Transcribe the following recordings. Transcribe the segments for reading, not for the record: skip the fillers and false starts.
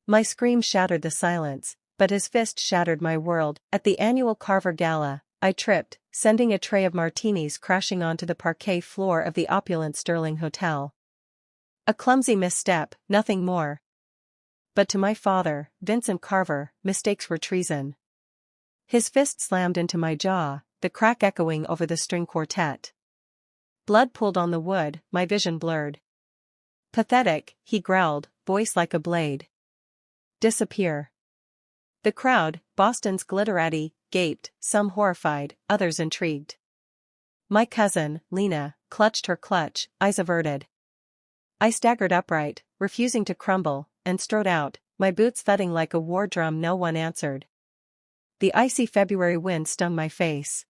My scream shattered the silence, but his fist shattered my world. At the annual Carver Gala, I tripped, sending a tray of martinis crashing onto the parquet floor of the opulent Sterling Hotel. A clumsy misstep, nothing more. But to my father, Vincent Carver, mistakes were treason. His fist slammed into my jaw, the crack echoing over the string quartet. Blood pooled on the wood, my vision blurred. Pathetic, he growled, voice like a blade. Disappear. The crowd, Boston's glitterati, gaped, some horrified, others intrigued. My cousin, Lena, clutched her clutch, eyes averted. I staggered upright, refusing to crumble, and strode out, my boots thudding like a war drum. No one answered. The icy February wind stung my face.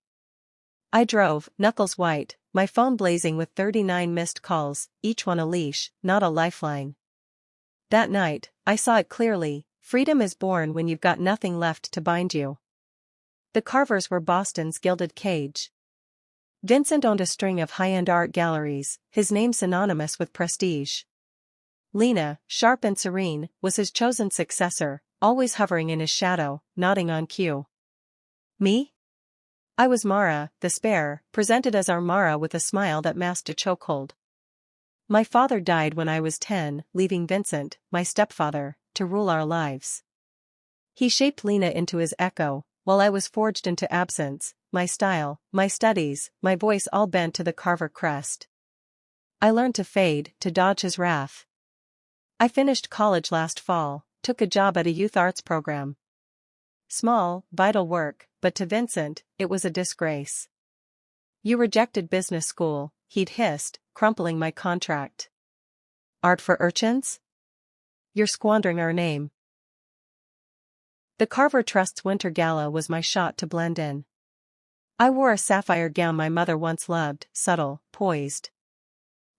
I drove, knuckles white, my phone blazing with 39 missed calls, each one a leash, not a lifeline. That night, I saw it clearly: freedom is born when you've got nothing left to bind you. The Carvers were Boston's gilded cage. Vincent owned a string of high-end art galleries, his name synonymous with prestige. Lena, sharp and serene, was his chosen successor, always hovering in his shadow, nodding on cue. Me? I was Mara, the spare, presented as our Mara with a smile that masked a chokehold. My father died when I was 10, leaving Vincent, my stepfather, to rule our lives. He shaped Lena into his echo, while I was forged into absence, my style, my studies, my voice all bent to the Carver crest. I learned to fade, to dodge his wrath. I finished college last fall, took a job at a youth arts program. Small, vital work, but to Vincent, it was a disgrace. You rejected business school, he'd hissed, crumpling my contract. Art for urchins? You're squandering our name. The Carver Trust's winter gala was my shot to blend in. I wore a sapphire gown my mother once loved, subtle, poised.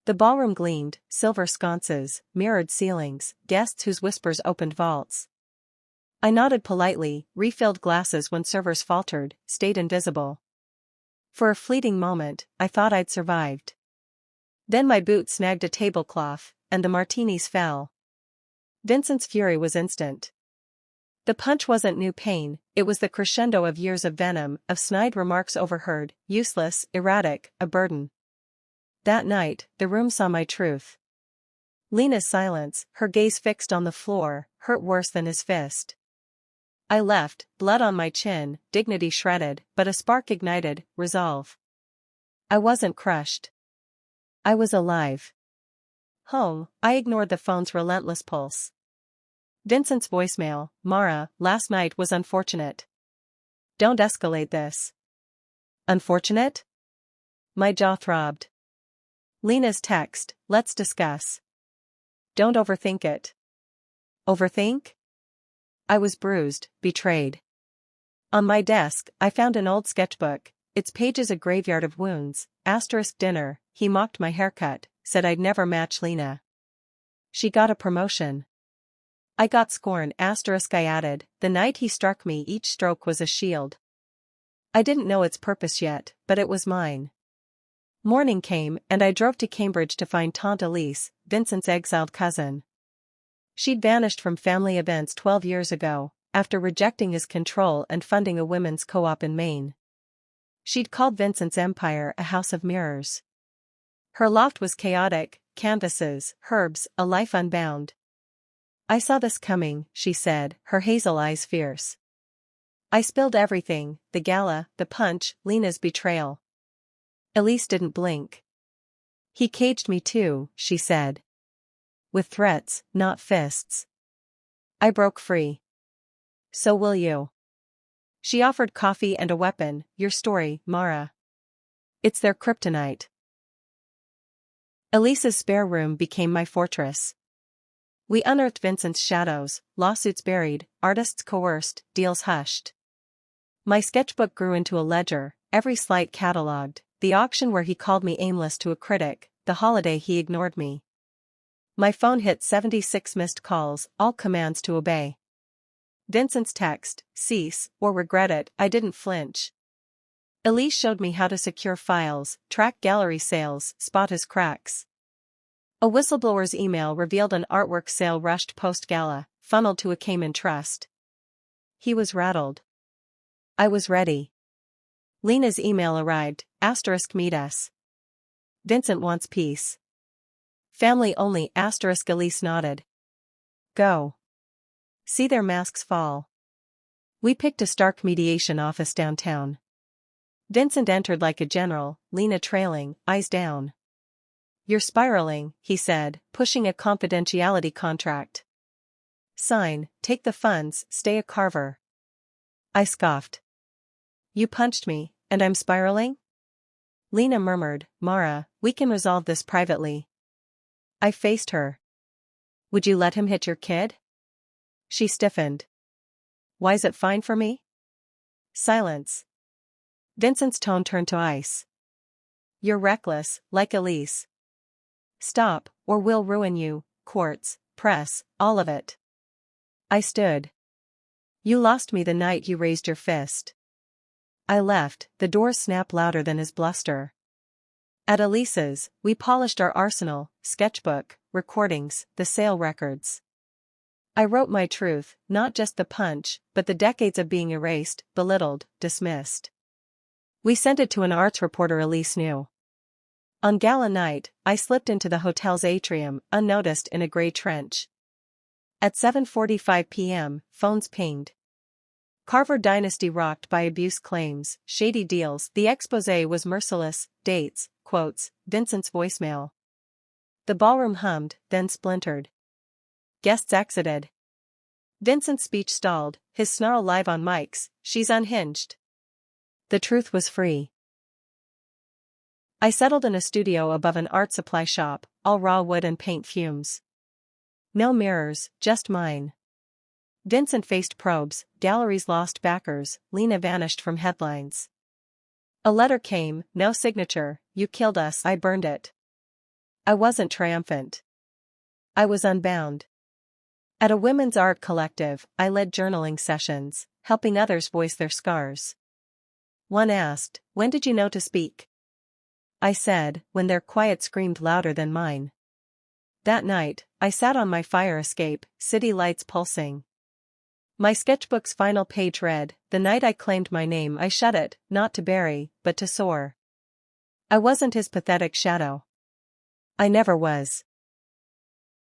The ballroom gleamed, silver sconces, mirrored ceilings, guests whose whispers opened vaults. I nodded politely, refilled glasses when servers faltered, stayed invisible. For a fleeting moment, I thought I'd survived. Then my boot snagged a tablecloth, and the martinis fell. Vincent's fury was instant. The punch wasn't new pain, it was the crescendo of years of venom, of snide remarks overheard, useless, erratic, a burden. That night, the room saw my truth. Lena's silence, her gaze fixed on the floor, hurt worse than his fist. I left, blood on my chin, dignity shredded, but a spark ignited, resolve. I wasn't crushed. I was alive. Home, I ignored the phone's relentless pulse. Vincent's voicemail: Mara, last night was unfortunate. Don't escalate this. Unfortunate? My jaw throbbed. Lena's text: let's discuss. Don't overthink it. Overthink? I was bruised, betrayed. On my desk, I found an old sketchbook, its pages a graveyard of wounds. Dinner, he mocked my haircut, said I'd never match Lena. She got a promotion. I got scorn. I added, the night he struck me each stroke was a shield. I didn't know its purpose yet, but it was mine. Morning came, and I drove to Cambridge to find Tante Elise, Vincent's exiled cousin. She'd vanished from family events 12 years ago, after rejecting his control and funding a women's co-op in Maine. She'd called Vincent's empire a house of mirrors. Her loft was chaotic, canvases, herbs, a life unbound. I saw this coming, she said, her hazel eyes fierce. I spilled everything: the gala, the punch, Lena's betrayal. Elise didn't blink. He caged me too, she said. With threats, not fists. I broke free. So will you. She offered coffee and a weapon: your story, Mara. It's their kryptonite. Elise's spare room became my fortress. We unearthed Vincent's shadows, lawsuits buried, artists coerced, deals hushed. My sketchbook grew into a ledger, every slight catalogued, the auction where he called me aimless to a critic, the holiday he ignored me. My phone hit 76 missed calls, all commands to obey. Vincent's text: cease, or regret it. I didn't flinch. Elise showed me how to secure files, track gallery sales, spot his cracks. A whistleblower's email revealed an artwork sale rushed post-gala, funneled to a Cayman trust. He was rattled. I was ready. Lena's email arrived, * meet us. Vincent wants peace. Family only * Elise nodded. Go. See their masks fall. We picked a Stark mediation office downtown. Vincent entered like a general, Lena trailing, eyes down. You're spiraling, he said, pushing a confidentiality contract. Sign, take the funds, stay a Carver. I scoffed. You punched me, and I'm spiraling? Lena murmured, Mara, we can resolve this privately. I faced her. Would you let him hit your kid? She stiffened. Why's it fine for me? Silence. Vincent's tone turned to ice. You're reckless, like Elise. Stop, or we'll ruin you, courts, press, all of it. I stood. You lost me the night you raised your fist. I left, the doors snapped louder than his bluster. At Elise's, we polished our arsenal, sketchbook, recordings, the sale records. I wrote my truth, not just the punch, but the decades of being erased, belittled, dismissed. We sent it to an arts reporter Elise knew. On gala night, I slipped into the hotel's atrium, unnoticed in a gray trench. At 7:45 p.m., phones pinged. Carver dynasty rocked by abuse claims, shady deals. The exposé was merciless, dates, quotes, Vincent's voicemail. The ballroom hummed, then splintered. Guests exited. Vincent's speech stalled, his snarl live on mics, she's unhinged. The truth was free. I settled in a studio above an art supply shop, all raw wood and paint fumes. No mirrors, just mine. Vincent faced probes, galleries lost backers, Lena vanished from headlines. A letter came, no signature, you killed us, I burned it. I wasn't triumphant. I was unbound. At a women's art collective, I led journaling sessions, helping others voice their scars. One asked, when did you know to speak? I said, when their quiet screamed louder than mine. That night, I sat on my fire escape, city lights pulsing. My sketchbook's final page read, the night I claimed my name I shut it, not to bury, but to soar. I wasn't his pathetic shadow. I never was.